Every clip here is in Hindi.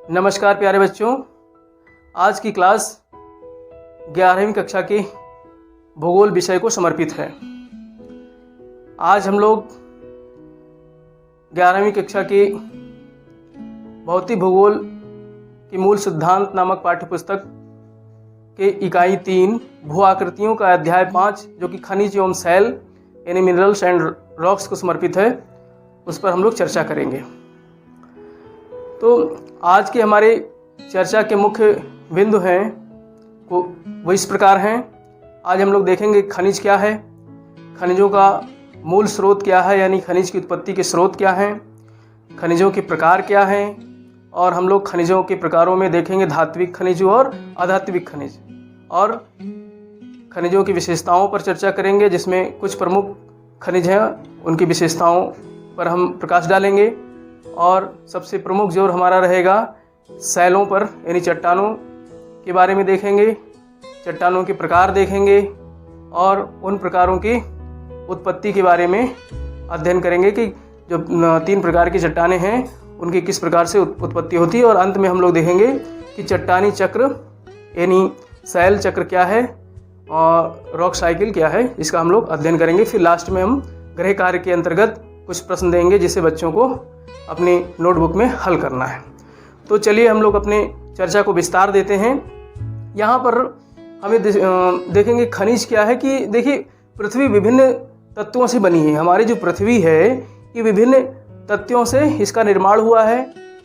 नमस्कार प्यारे बच्चों, आज की क्लास 11वीं कक्षा के भूगोल विषय को समर्पित है। आज हम लोग 11वीं कक्षा के भौतिक भूगोल के मूल सिद्धांत नामक पाठ्यपुस्तक के इकाई 3 भू आकृतियों का अध्याय 5 जो कि खनिज एवं शैल यानी मिनरल्स एंड रॉक्स को समर्पित है, उस पर हम लोग चर्चा करेंगे। तो आज के हमारे चर्चा के मुख्य बिंदु हैं वो इस प्रकार हैं। आज हम लोग देखेंगे खनिज क्या है, खनिजों का मूल स्रोत क्या है यानी खनिज की उत्पत्ति के स्रोत क्या हैं, खनिजों के प्रकार क्या हैं, और हम लोग खनिजों के प्रकारों में देखेंगे धात्विक खनिज और अधात्विक खनिज, और खनिजों की विशेषताओं पर चर्चा करेंगे जिसमें कुछ प्रमुख खनिज हैं उनकी विशेषताओं पर हम प्रकाश डालेंगे, और सबसे प्रमुख जोर हमारा रहेगा शैलों पर यानी चट्टानों के बारे में देखेंगे, चट्टानों के प्रकार देखेंगे और उन प्रकारों की उत्पत्ति के बारे में अध्ययन करेंगे कि जो 3 प्रकार की चट्टानें हैं उनकी किस प्रकार से उत्पत्ति होती है, और अंत में हम लोग देखेंगे कि चट्टानी चक्र यानी शैल चक्र क्या है और रॉक साइकिल क्या है, इसका हम लोग अध्ययन करेंगे। फिर लास्ट में हम गृह कार्य के अंतर्गत कुछ प्रश्न देंगे जिसे बच्चों को अपनी नोटबुक में हल करना है। तो चलिए हम लोग अपने चर्चा को विस्तार देते हैं। यहाँ पर हमें देखेंगे खनिज क्या है कि देखिए पृथ्वी विभिन्न तत्वों से बनी है। हमारी जो पृथ्वी है ये विभिन्न तत्वों से इसका निर्माण हुआ है।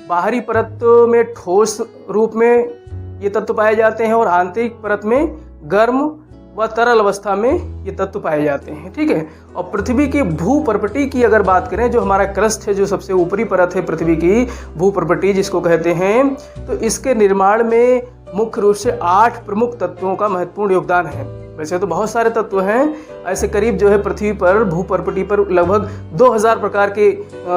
बाहरी परत में ठोस रूप में ये तत्व पाए जाते हैं और आंतरिक परत में गर्म व तरल अवस्था में ये तत्व पाए जाते हैं, ठीक है। और पृथ्वी की भूपर्पटी की अगर बात करें, जो हमारा क्रस्ट है, जो सबसे ऊपरी परत है पृथ्वी की भूपर्पटी जिसको कहते हैं, तो इसके निर्माण में मुख्य रूप से 8 प्रमुख तत्वों का महत्वपूर्ण योगदान है। वैसे तो बहुत सारे तत्व हैं, ऐसे करीब जो है पृथ्वी पर भूपर्पटी पर लगभग 2000 प्रकार के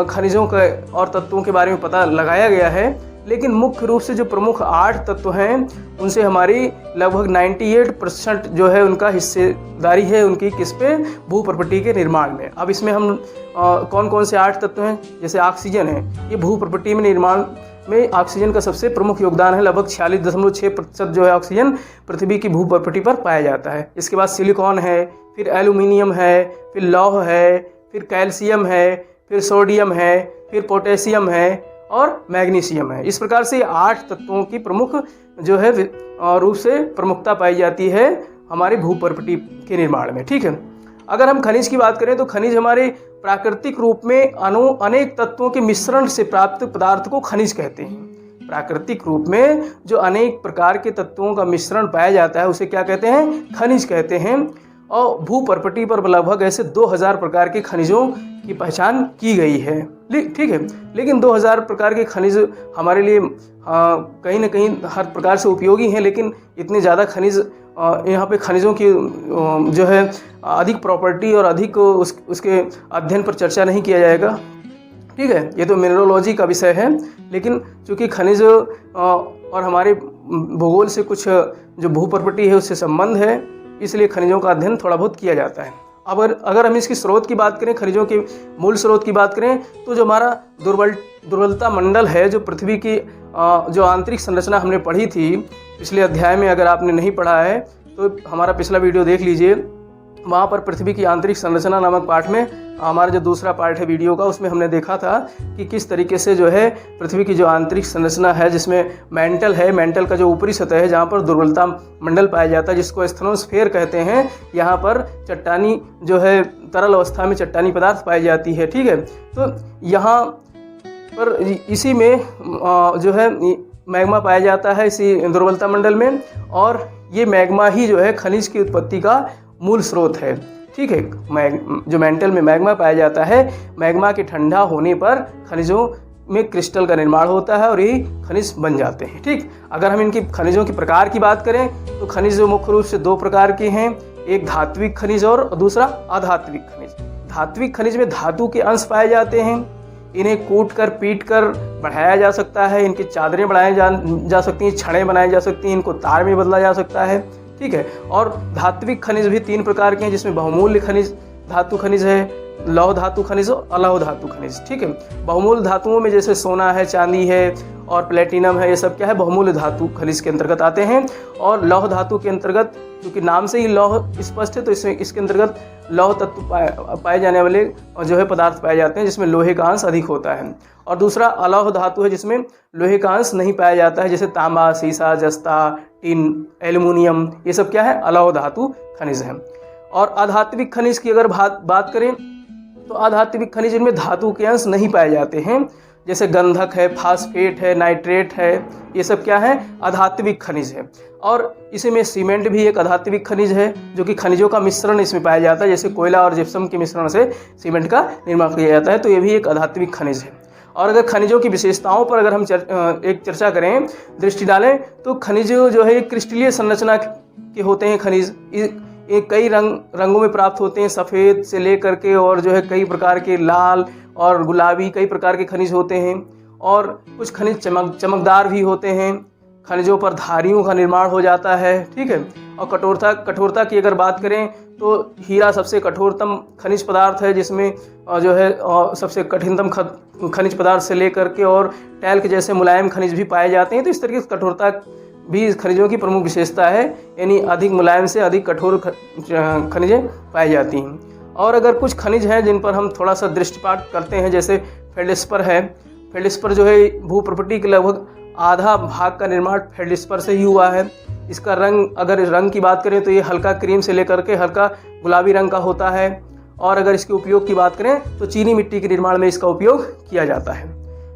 खनिजों का और तत्वों के बारे में पता लगाया गया है, लेकिन मुख्य रूप से जो प्रमुख 8 तत्व हैं उनसे हमारी लगभग 98% जो है उनका हिस्सेदारी है उनकी किस पे, भूपर्पटी के निर्माण में। अब इसमें हम कौन कौन से 8 तत्व हैं, जैसे ऑक्सीजन है, ये भूपर्पटी में निर्माण में ऑक्सीजन का सबसे प्रमुख योगदान है। लगभग 46.6% जो है ऑक्सीजन पृथ्वी की भूपर्पटी पर पाया जाता है। इसके बाद सिलिकॉन है, फिर एल्यूमिनियम है, फिर लौह है, फिर कैल्शियम है, फिर सोडियम है, फिर पोटेशियम है और मैग्नीशियम है। इस प्रकार से 8 तत्वों की प्रमुख जो है रूप से प्रमुखता पाई जाती है हमारे भूपर्पटी के निर्माण में, ठीक है। अगर हम खनिज की बात करें तो खनिज हमारे प्राकृतिक रूप में अनेक तत्वों के मिश्रण से प्राप्त पदार्थ को खनिज कहते हैं। प्राकृतिक रूप में जो अनेक प्रकार के तत्वों का मिश्रण पाया जाता है उसे क्या कहते हैं, खनिज कहते हैं। और भूपर्पटी पर लगभग ऐसे 2000 प्रकार के खनिजों की पहचान की गई है, ठीक है। लेकिन 2000 प्रकार के खनिज हमारे लिए कहीं ना कहीं हर प्रकार से उपयोगी हैं, लेकिन इतने ज़्यादा खनिज यहाँ पे खनिजों की जो है अधिक प्रॉपर्टी और अधिक उसके अध्ययन पर चर्चा नहीं किया जाएगा, ठीक है। ये तो मिनरोलॉजी का विषय है, लेकिन चूँकि खनिज और हमारे भूगोल से कुछ जो भूपर्पटी है उससे संबंध है, इसलिए खनिजों का अध्ययन थोड़ा बहुत किया जाता है। अगर हम इसकी स्रोत की बात करें, खनिजों के मूल स्रोत की बात करें, तो जो हमारा दुर्बलता मंडल है, जो पृथ्वी की जो आंतरिक संरचना हमने पढ़ी थी पिछले अध्याय में, अगर आपने नहीं पढ़ा है तो हमारा पिछला वीडियो देख लीजिए। वहाँ पर पृथ्वी की आंतरिक संरचना नामक पाठ में हमारा जो दूसरा पार्ट है वीडियो का, उसमें हमने देखा था कि किस तरीके से जो है पृथ्वी की जो आंतरिक संरचना है जिसमें मेंटल है, मेंटल का जो ऊपरी सतह है जहाँ पर दुर्बलता मंडल पाया जाता है जिसको स्थेनोस्फीयर कहते हैं, यहाँ पर चट्टानी जो है तरल अवस्था में चट्टानी पदार्थ पाई जाती है, ठीक है। तो यहाँ पर इसी में जो है मैग्मा पाया जाता है इसी दुर्बलता मंडल में, और ये मैग्मा ही जो है खनिज की उत्पत्ति का मूल स्रोत है, ठीक है। जो मेंटल में मैग्मा पाया जाता है, मैग्मा के ठंडा होने पर खनिजों में क्रिस्टल का निर्माण होता है और यही खनिज बन जाते हैं, ठीक। अगर हम इनकी खनिजों के प्रकार की बात करें तो खनिज मुख्य रूप से 2 प्रकार के हैं, एक धात्विक खनिज और दूसरा अधात्विक खनिज। धात्विक खनिज में धातु के अंश पाए जाते हैं, इन्हें कूट कर पीट कर बढ़ाया जा सकता है, इनकी चादरें बनाई जा सकती हैं, छड़ें बनाई जा सकती हैं, इनको तार में बदला जा सकता है, ठीक है। और धात्विक खनिज भी 3 प्रकार के हैं जिसमें बहुमूल्य खनिज धातु खनिज है, लौह धातु खनिज और अलौह धातु खनिज, ठीक है। बहुमूल्य धातुओं में जैसे सोना है, चांदी है और प्लेटिनम है, ये सब क्या है, बहुमूल्य धातु खनिज के अंतर्गत आते हैं। और लौह धातु के अंतर्गत, क्योंकि नाम से ही लौह स्पष्ट है, तो इसके अंतर्गत लौह तत्व पाए जाने वाले जो है पदार्थ पाए जाते हैं जिसमें लोहे का अंश अधिक होता है। और दूसरा अलौह धातु है जिसमें लोहे का अंश नहीं पाया जाता है, जैसे तांबा, सीसा, जस्ता, टिन, एल्युमिनियम, ये सब क्या है, अलौह धातु खनिज है। और अधात्विक खनिज की अगर बात करें तो अधात्विक खनिज इनमें धातु के अंश नहीं पाए जाते हैं, जैसे गंधक है, फास्फेट है, नाइट्रेट है, ये सब क्या है, अधात्विक खनिज है। और इसी में सीमेंट भी एक अधात्विक खनिज है, जो कि खनिजों का मिश्रण इसमें पाया जाता है, जैसे कोयला और जिप्सम के मिश्रण से सीमेंट का निर्माण किया जाता है, तो ये भी एक अधात्विक खनिज है। और अगर खनिजों की विशेषताओं पर अगर हम एक चर्चा करें, दृष्टि डालें, तो खनिज जो है क्रिस्टलीय संरचना के होते हैं। खनिज ये कई रंगों में प्राप्त होते हैं, सफ़ेद से लेकर के और जो है कई प्रकार के लाल और गुलाबी, कई प्रकार के खनिज होते हैं। और कुछ खनिज चमकदार भी होते हैं। खनिजों पर धारियों का निर्माण हो जाता है, ठीक है। और कठोरता की अगर बात करें तो हीरा सबसे कठोरतम खनिज पदार्थ है, जिसमें जो है सबसे कठिनतम खनिज पदार्थ से लेकर के और टैल्क जैसे मुलायम खनिज भी पाए जाते हैं। तो इस तरीके से कठोरता भी खनिजों की प्रमुख विशेषता है, यानी अधिक मुलायम से अधिक कठोर खनिजें पाई जाती हैं। और अगर कुछ खनिज हैं जिन पर हम थोड़ा सा दृष्टिपात करते हैं, जैसे फेल्डस्पर है। फेल्डस्पर जो है भू प्रॉपर्टी के लगभग आधा भाग का निर्माण फेल्डस्पर से ही हुआ है। इसका रंग, अगर रंग की बात करें तो ये हल्का क्रीम से लेकर के हल्का गुलाबी रंग का होता है। और अगर इसके उपयोग की बात करें तो चीनी मिट्टी के निर्माण में इसका उपयोग किया जाता है।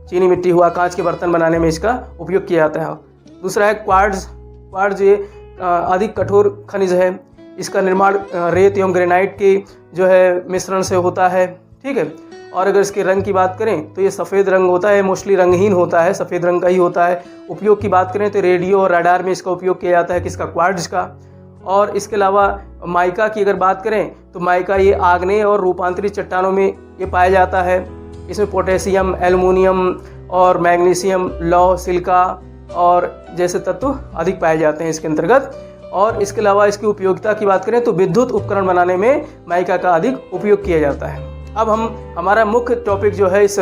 चीनी मिट्टी हुआ, कांच के बर्तन बनाने में इसका उपयोग किया जाता है। दूसरा है क्वार्ट्ज ये अधिक कठोर खनिज है। इसका निर्माण रेत एवं ग्रेनाइट के जो है मिश्रण से होता है, ठीक है। और अगर इसके रंग की बात करें तो ये सफ़ेद रंग होता है, मोस्टली रंगहीन होता है, सफ़ेद रंग का ही होता है। उपयोग की बात करें तो रेडियो और रडार में इसका उपयोग किया जाता है, किसका, क्वार्ट्ज का। और इसके अलावा माइका की अगर बात करें तो माइका ये आग्नेय और रूपांतरित चट्टानों में ये पाया जाता है। इसमें पोटेशियम, एल्युमिनियम और मैग्नीशियम, लौह, सिलिका और जैसे तत्व अधिक पाए जाते हैं इसके अंतर्गत। और इसके अलावा इसकी उपयोगिता की बात करें तो विद्युत उपकरण बनाने में माइका का अधिक उपयोग किया जाता है। अब हमारा मुख्य टॉपिक जो है इस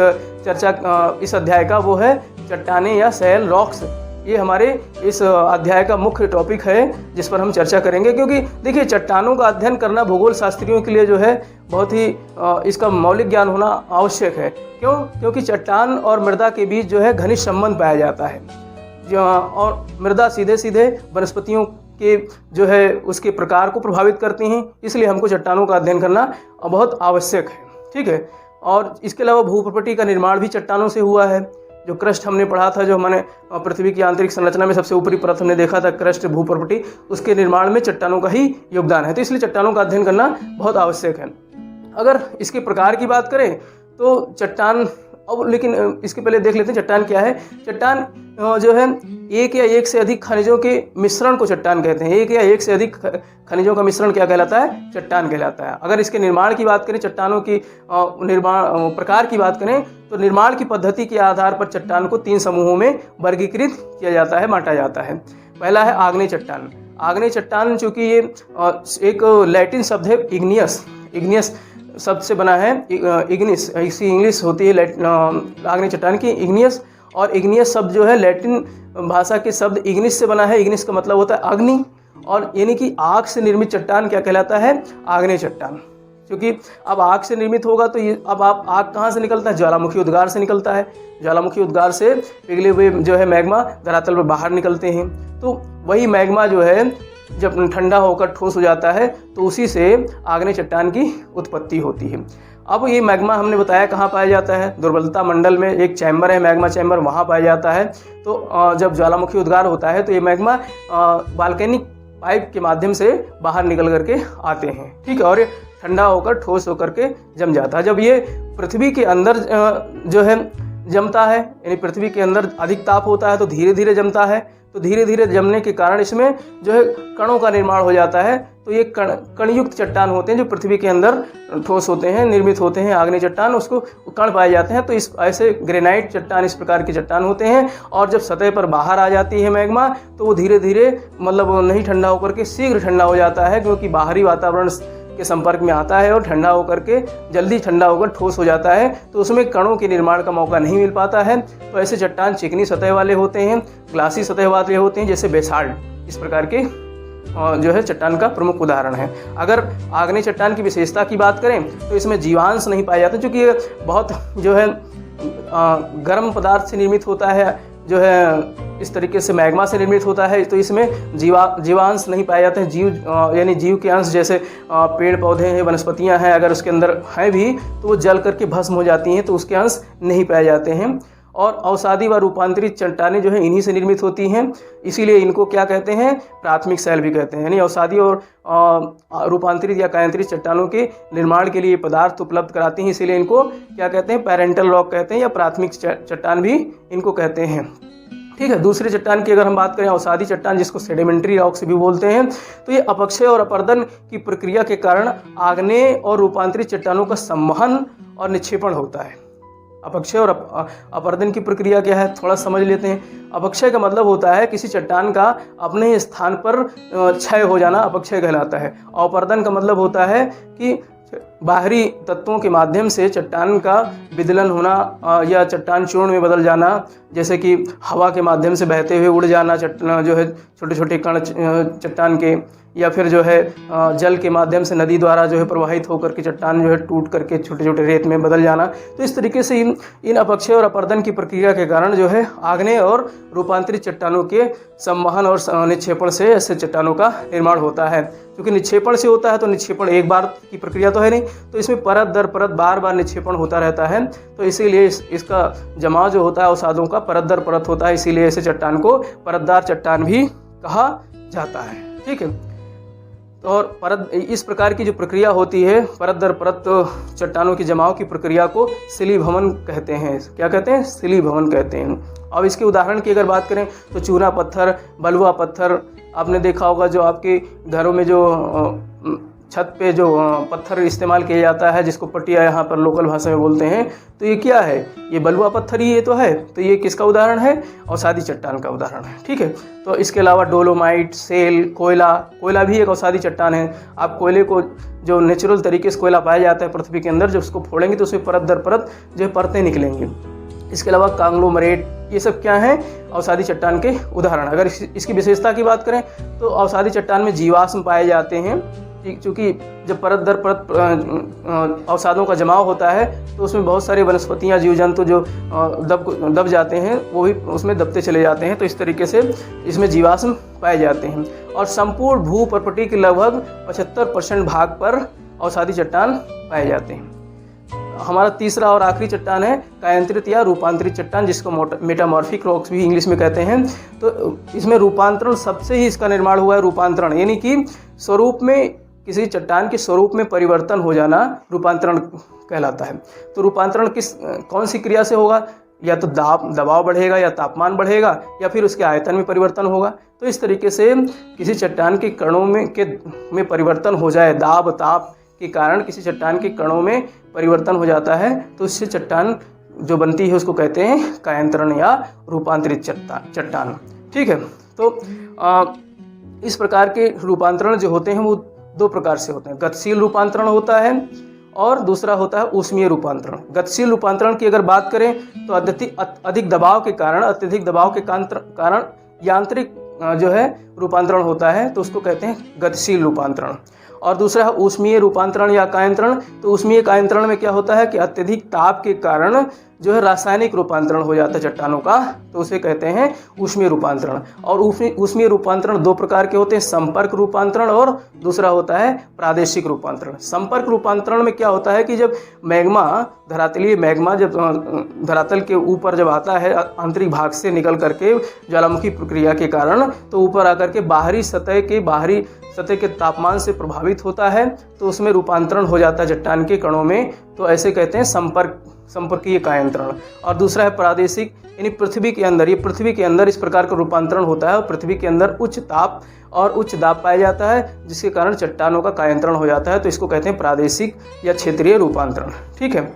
अध्याय का, वो है चट्टानें या सैल, रॉक्स। ये हमारे इस अध्याय का मुख्य टॉपिक है जिस पर हम चर्चा करेंगे। क्योंकि देखिए, चट्टानों का अध्ययन करना भूगोल शास्त्रियों के लिए जो है बहुत ही इसका मौलिक ज्ञान होना आवश्यक है। क्योंकि चट्टान और मृदा के बीच जो है घनिष्ठ संबंध पाया जाता है। और मृदा सीधे सीधे वनस्पतियों के जो है उसके प्रकार को प्रभावित करती हैं, इसलिए हमको चट्टानों का अध्ययन करना बहुत आवश्यक है, ठीक है। और इसके अलावा भू प्रॉपर्टी का निर्माण भी चट्टानों से हुआ है। जो क्रस्ट हमने पढ़ा था, जो हमारे पृथ्वी की आंतरिक संरचना में सबसे ऊपरी परत हमने देखा था, क्रस्ट भू प्रॉपर्टी, उसके निर्माण में चट्टानों का ही योगदान है। तो इसलिए चट्टानों का अध्ययन करना बहुत आवश्यक है। अगर इसके प्रकार की बात करें तो चट्टान, अब लेकिन इसके पहले देख लेते हैं चट्टान क्या है। चट्टान जो है एक या एक से अधिक खनिजों के मिश्रण को चट्टान कहते हैं। एक या एक से अधिक खनिजों का मिश्रण क्या कहलाता है, चट्टान कहलाता है। अगर इसके निर्माण की बात करें, चट्टानों की निर्माण प्रकार की बात करें तो निर्माण की पद्धति के आधार पर चट्टान को 3 समूहों में वर्गीकृत किया जाता है, बांटा जाता है। पहला है आग्नेय चट्टान। आग्नेय चट्टान चूँकि ये एक लैटिन शब्द है, इग्नियस शब्द से बना है। इग्निस, इसकी इंग्लिश होती है आग्नेय चट्टान की इग्नियस। और इग्नियस शब्द जो है लैटिन भाषा के शब्द इग्निस से बना है। इग्निस का मतलब होता है अग्नि, और यानी कि आग से निर्मित चट्टान क्या कहलाता है, आग्नेय चट्टान। क्योंकि अब आग से निर्मित होगा तो ये अब आग कहाँ से निकलता है, ज्वालामुखी उद्गार से निकलता है। ज्वालामुखी उद्गार से पिघले हुए जो है मैग्मा धरातल पर बाहर निकलते हैं। तो वही मैग्मा जो है जब ठंडा होकर ठोस हो जाता है तो उसी से आग्नेय चट्टान की उत्पत्ति होती है। अब ये मैग्मा हमने बताया कहाँ पाया जाता है, दुर्बलता मंडल में एक चैम्बर है, मैग्मा चैम्बर, वहाँ पाया जाता है। तो जब ज्वालामुखी उद्गार होता है तो ये मैग्मा बाल्केनिक पाइप के माध्यम से बाहर निकल करके आते हैं, ठीक है। और ये ठंडा होकर ठोस होकर के जम जाता है। जब ये पृथ्वी के अंदर जो है जमता है, यानी पृथ्वी के अंदर अधिक ताप होता है तो धीरे धीरे जमता है। तो धीरे धीरे जमने के कारण इसमें जो है कणों का निर्माण हो जाता है। तो ये कणयुक्त चट्टान होते हैं जो पृथ्वी के अंदर ठोस होते हैं, निर्मित होते हैं। आग्नेय चट्टान, उसको कण पाए जाते हैं। तो इस ऐसे ग्रेनाइट चट्टान इस प्रकार के चट्टान होते हैं। और जब सतह पर बाहर आ जाती है मैग्मा तो वो धीरे धीरे मतलब नहीं ठंडा होकर के शीघ्र ठंडा हो जाता है, क्योंकि बाहरी वातावरण के संपर्क में आता है और ठंडा होकर के जल्दी ठंडा होकर ठोस हो जाता है, तो उसमें कणों के निर्माण का मौका नहीं मिल पाता है। तो ऐसे चट्टान चिकनी सतह वाले होते हैं, ग्लासी सतह वाले होते हैं, जैसे बेसाल्ट इस प्रकार के जो है चट्टान का प्रमुख उदाहरण है। अगर आग्नेय चट्टान की विशेषता की बात करें तो इसमें जीवांश नहीं पाए जाते, क्योंकि ये बहुत जो है गर्म पदार्थ से निर्मित होता है, जो है इस तरीके से मैग्मा से निर्मित होता है, तो इसमें जीवांश नहीं पाए जाते हैं। जीव यानी जीव के अंश जैसे पेड़ पौधे हैं, वनस्पतियां हैं, अगर उसके अंदर हैं भी तो वो जल करके भस्म हो जाती हैं, तो उसके अंश नहीं पाए जाते हैं। और अवसादी व रूपांतरित चट्टानें जो है इन्हीं से निर्मित होती हैं, इसीलिए इनको क्या कहते हैं, प्राथमिक शैल भी कहते हैं। यानी अवसादी और रूपांतरित या कायांतरित चट्टानों के निर्माण के लिए पदार्थ उपलब्ध कराती हैं, इसीलिए इनको क्या कहते हैं, पैरेंटल रॉक कहते हैं, या प्राथमिक चट्टान भी इनको कहते हैं। ठीक है। दूसरी चट्टान की अगर हम बात करें, अवसादी चट्टान, जिसको सेडिमेंट्री रॉक से भी बोलते हैं, तो ये अपक्षय और अपर्दन की प्रक्रिया के कारण आग्नेय और रूपांतरित चट्टानों का संवहन और निक्षेपण होता है। अपक्षय और अपर्दन की प्रक्रिया क्या है, थोड़ा समझ लेते हैं। अपक्षय का मतलब होता है किसी चट्टान का अपने ही स्थान पर क्षय हो जाना, अपक्षय कहलाता है। अपर्दन का मतलब होता है कि बाहरी तत्वों के माध्यम से चट्टान का विदलन होना या चट्टान चूर्ण में बदल जाना, जैसे कि हवा के माध्यम से बहते हुए उड़ जाना जो है छोटे छोटे कण चट्टान के, या फिर जो है जल के माध्यम से नदी द्वारा जो है प्रवाहित होकर के चट्टान जो है टूट करके छोटे छोटे रेत में बदल जाना। तो इस तरीके से इन अपक्षय और अपर्दन की प्रक्रिया के कारण जो है आग्नेय और रूपांतरित चट्टानों के संवहन और निक्षेपण से ऐसे चट्टानों का निर्माण होता है। क्योंकि निक्षेपण से होता है तो निक्षेपण एक बार की प्रक्रिया तो है नहीं, तो इसमें परत दर परत बार बार निक्षेपण होता रहता है, तो इसीलिए इसका जमाव जो होता है अवसादों का परत दर परत होता है, इसीलिए ऐसे चट्टान को परतदार चट्टान भी कहा जाता है। ठीक है। और परत इस प्रकार की जो प्रक्रिया होती है परत दर परत चट्टानों के जमाव की प्रक्रिया को शिलीभवन कहते हैं। क्या कहते हैं, शिलीभवन कहते हैं। अब इसके उदाहरण की अगर बात करें तो चूना पत्थर, बलुआ पत्थर, आपने देखा होगा जो आपके घरों में जो छत पे जो पत्थर इस्तेमाल किया जाता है, जिसको पटिया यहाँ पर लोकल भाषा में बोलते हैं, तो ये क्या है, ये बलुआ पत्थर ही ये तो है। तो ये किसका उदाहरण है, अवसादी चट्टान का उदाहरण है। ठीक है। तो इसके अलावा डोलोमाइट, सेल, कोयला भी एक अवसादी चट्टान है। आप कोयले को जो नेचुरल तरीके से कोयला पाया जाता है पृथ्वी के अंदर, जब उसको फोड़ेंगे तो उसमें परत दर परत जो है परतें निकलेंगी। इसके अलावा कांग्लोमरेट, ये सब क्या है, अवसादी चट्टान के उदाहरण। अगर इसकी विशेषता की बात करें तो अवसादी चट्टान में जीवाश्म पाए जाते हैं, क्योंकि जब परत दर परत अवसादों का जमाव होता है तो उसमें बहुत सारे वनस्पतियां, जीव जंतु जो दब जाते हैं वो भी उसमें दबते चले जाते हैं, तो इस तरीके से इसमें जीवाश्म पाए जाते हैं। और संपूर्ण भूप्रपटी के लगभग 75% भाग पर अवसादी चट्टान पाए जाते हैं। हमारा तीसरा और आखिरी चट्टान है कायांतरित या रूपांतरित चट्टान, जिसको मेटामॉर्फिक रॉक्स भी इंग्लिश में कहते हैं। तो इसमें रूपांतरण सबसे ही इसका निर्माण हुआ है। रूपांतरण यानी कि स्वरूप में, किसी चट्टान के स्वरूप में परिवर्तन हो जाना रूपांतरण कहलाता है। तो रूपांतरण कौन सी क्रिया से होगा, या तो दबाव बढ़ेगा, या तापमान बढ़ेगा, या फिर उसके आयतन में परिवर्तन होगा। तो इस तरीके से किसी चट्टान के कणों में परिवर्तन हो जाए, दाब ताप के कारण किसी चट्टान के कणों में परिवर्तन हो जाता है, तो इससे चट्टान जो बनती है उसको कहते हैं कायांतरण या रूपांतरित चट्टान। ठीक है। तो इस प्रकार के रूपांतरण जो होते हैं वो दो प्रकार से होते हैं। गतिशील रूपांतरण होता है और दूसरा होता है ऊष्मीय रूपांतरण। गतिशील रूपांतरण की अगर बात करें तो अत्यधिक दबाव के कारण यांत्रिक जो है रूपांतरण होता है, तो उसको कहते हैं गतिशील रूपांतरण। और दूसरा है ऊष्मीय रूपांतरण या कायांतरण। तो ऊष्मीय कायांतरण में क्या होता है कि अत्यधिक ताप के कारण जो है रासायनिक रूपांतरण हो जाता है चट्टानों का, तो उसे कहते हैं ऊष्मीय रूपांतरण। और ऊष्मीय रूपांतरण दो प्रकार के होते हैं, संपर्क रूपांतरण और दूसरा होता है प्रादेशिक रूपांतरण। संपर्क रूपांतरण में क्या होता है कि जब मैग्मा, धरातलीय मैग्मा जब धरातल के ऊपर जब आता है आंतरिक भाग से निकल करके ज्वालामुखी प्रक्रिया के कारण, तो ऊपर आकर के बाहरी सतह के तापमान से प्रभावित होता है, तो उसमें रूपांतरण हो जाता है चट्टान के कणों में, तो ऐसे कहते हैं संपर्कीय कायांतरण। और दूसरा है प्रादेशिक, यानी पृथ्वी के अंदर इस प्रकार का रूपांतरण होता है और पृथ्वी के अंदर उच्च ताप और उच्च दाब पाया जाता है, जिसके कारण चट्टानों का कायांतरण हो जाता है, तो इसको कहते हैं प्रादेशिक या क्षेत्रीय रूपांतरण। ठीक है।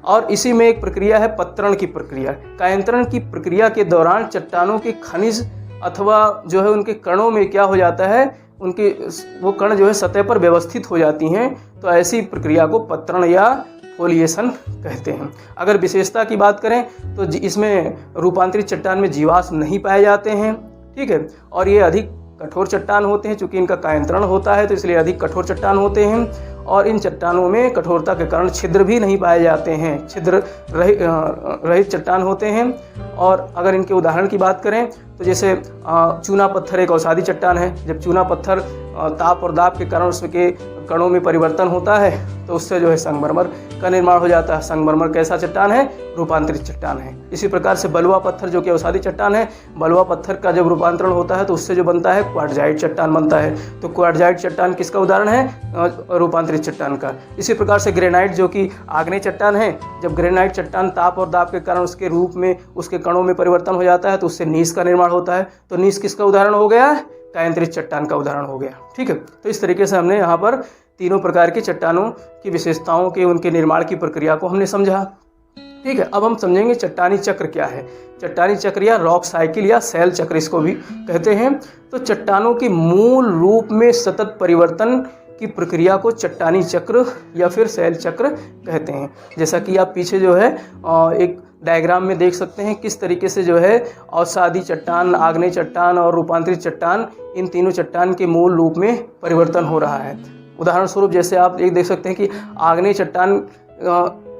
और इसी में एक प्रक्रिया है पत्रण की प्रक्रिया। कायांतरण की प्रक्रिया के दौरान चट्टानों के खनिज अथवा जो है उनके कणों में क्या हो जाता है, उनकी वो कण जो है सतह पर व्यवस्थित हो जाती हैं, तो ऐसी प्रक्रिया को पत्रण या फोलिएशन कहते हैं। अगर विशेषता की बात करें तो इसमें रूपांतरित चट्टान में जीवाश्म नहीं पाए जाते हैं, ठीक है, और ये अधिक कठोर चट्टान होते हैं। चूंकि इनका कायंत्रण होता है तो इसलिए अधिक कठोर चट्टान होते हैं, और इन चट्टानों में कठोरता के कारण छिद्र भी नहीं पाए जाते हैं, छिद्र रहित चट्टान होते हैं। और अगर इनके उदाहरण की बात करें तो जैसे चूना पत्थर एक अवसादी चट्टान है। जब चूना पत्थर ताप और दाब के कारण उसके कणों में परिवर्तन होता है तो उससे जो है संगमरमर का निर्माण हो जाता है। संगमरमर कैसा चट्टान है? रूपांतरित चट्टान है। इसी प्रकार से बलुआ पत्थर जो कि अवसादी चट्टान है, बलुआ पत्थर का जब रूपांतरण होता है तो उससे जो बनता है क्वार्टजाइट चट्टान बनता है। तो क्वार्टजाइट चट्टान किसका उदाहरण है? रूपांतरित चट्टान का। इसी प्रकार से ग्रेनाइट जो कि आग्नेय चट्टान है, जब ग्रेनाइट चट्टान ताप और दाब के कारण उसके रूप में उसके कणों में परिवर्तन हो जाता है तो उससे नीस का निर्माण होता है। तो नीस किसका उदाहरण हो गया? कायंत्रित चट्टान का उदाहरण हो गया, ठीक है। तो इस तरीके से हमने यहाँ पर तीनों प्रकार की चट्टानों की विशेषताओं के उनके निर्माण की प्रक्रिया को हमने समझा, ठीक है। अब हम समझेंगे चट्टानी चक्र क्या है। चट्टानी चक्र या रॉक साइकिल या शैल चक्र इसको भी कहते हैं। तो चट्टानों की मूल रूप में सतत परिवर्तन की प्रक्रिया को चट्टानी चक्र या फिर शैल चक्र कहते हैं। जैसा कि आप पीछे जो है एक डायग्राम में देख सकते हैं किस तरीके से जो है अवसादी चट्टान, आग्नेय चट्टान और रूपांतरित चट्टान, इन तीनों चट्टान के मूल रूप में परिवर्तन हो रहा है। उदाहरण स्वरूप जैसे आप एक देख सकते हैं कि आग्नेय चट्टान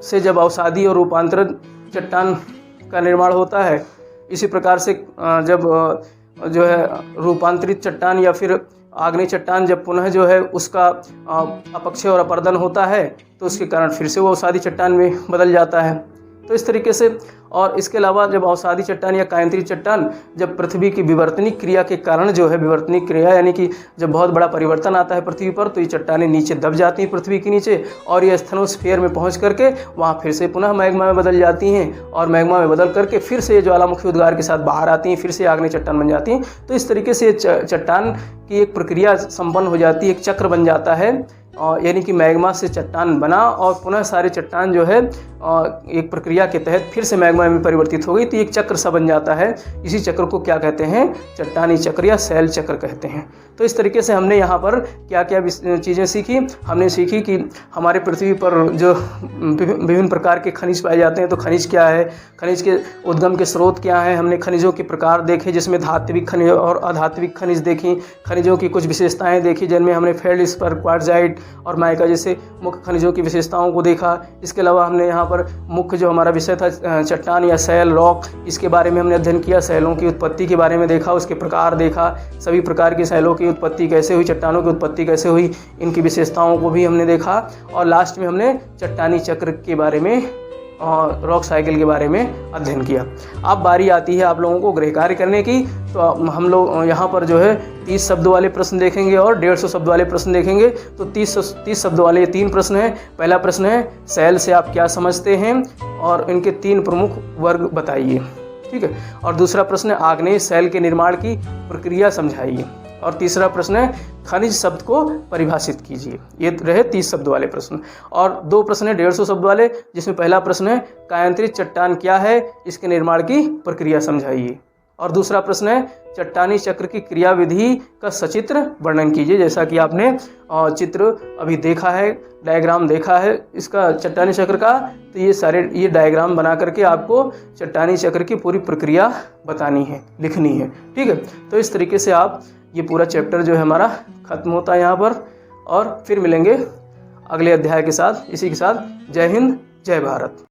से जब अवसादी और रूपांतरित चट्टान का निर्माण होता है, इसी प्रकार से जब जो है रूपांतरित चट्टान या फिर आग्नेय चट्टान जब पुनः जो है उसका अपक्षय और अपर्दन होता है तो उसके कारण फिर से वो अवसादी चट्टान में बदल जाता है। तो इस तरीके से, और इसके अलावा जब अवसादी चट्टान या कायंत्रित चट्टान जब पृथ्वी की विवर्तनिक क्रिया के कारण जो है, विवर्तनिक क्रिया यानी कि जब बहुत बड़ा परिवर्तन आता है पृथ्वी पर तो ये चट्टानें नीचे दब जाती हैं पृथ्वी के नीचे, और ये स्थेनोस्फीयर में पहुंच करके वहाँ फिर से पुनः मैग्मा में बदल जाती हैं, और मैग्मा में बदल करके फिर से ये ज्वालामुखी उद्गार के साथ बाहर आती हैं, फिर से आग्नेय चट्टान बन जाती हैं। तो इस तरीके से चट्टान की एक प्रक्रिया संपन्न हो जाती है, एक चक्र बन जाता है, यानी कि मैग्मा से चट्टान बना और पुनः सारे चट्टान जो है एक प्रक्रिया के तहत फिर से मैग्मा में परिवर्तित हो गई, तो एक चक्र सा बन जाता है। इसी चक्र को क्या कहते हैं? चट्टानी चक्र या शैल चक्र कहते हैं। तो इस तरीके से हमने यहाँ पर क्या क्या चीज़ें सीखी। हमने सीखी कि हमारे पृथ्वी पर जो विभिन्न प्रकार के खनिज पाए जाते हैं, तो खनिज क्या है, खनिज के उद्गम के स्रोत क्या हैं। हमने खनिजों के प्रकार देखे जिसमें धात्विक खनिज और अधात्विक खनिज देखी, खनिजों की कुछ विशेषताएँ देखी जिनमें हमने फेल्डस्पर, क्वार्टजाइट और माइका जैसे मुख्य खनिजों की विशेषताओं को देखा। इसके अलावा हमने यहाँ पर मुख्य जो हमारा विषय था चट्टान या शैल, रॉक, इसके बारे में हमने अध्ययन किया। शैलों की उत्पत्ति के बारे में देखा, उसके प्रकार देखा, सभी प्रकार की शैलों की उत्पत्ति कैसे हुई, चट्टानों की उत्पत्ति कैसे हुई, इनकी विशेषताओं को भी हमने देखा। और लास्ट में हमने चट्टानी चक्र के बारे में और रॉक साइकिल के बारे में अध्ययन किया। अब बारी आती है आप लोगों को गृह कार्य करने की। तो हम लोग यहाँ पर जो है 30 शब्द वाले प्रश्न देखेंगे और 150 शब्द वाले प्रश्न देखेंगे। तो 30 शब्द वाले ये 3 प्रश्न हैं। पहला प्रश्न है शैल से आप क्या समझते हैं और इनके 3 प्रमुख वर्ग बताइए, ठीक है। और दूसरा प्रश्न है आग्नेय शैल के निर्माण की प्रक्रिया समझाइए। और तीसरा प्रश्न है खनिज शब्द को परिभाषित कीजिए। ये रहे 30 शब्द वाले प्रश्न। और 2 प्रश्न है 150 शब्द वाले, जिसमें पहला प्रश्न है कायंत्रित चट्टान क्या है, इसके निर्माण की प्रक्रिया समझाइए। और दूसरा प्रश्न है चट्टानी चक्र की क्रियाविधि का सचित्र वर्णन कीजिए। जैसा कि आपने चित्र अभी देखा है, डायग्राम देखा है इसका चट्टानी चक्र का, तो ये डायग्राम बना करके आपको चट्टानी चक्र की पूरी प्रक्रिया बतानी है, लिखनी है, ठीक है। तो इस तरीके से आप ये पूरा चैप्टर जो है हमारा खत्म होता है यहाँ पर, और फिर मिलेंगे अगले अध्याय के साथ। इसी के साथ जय हिंद, जय भारत।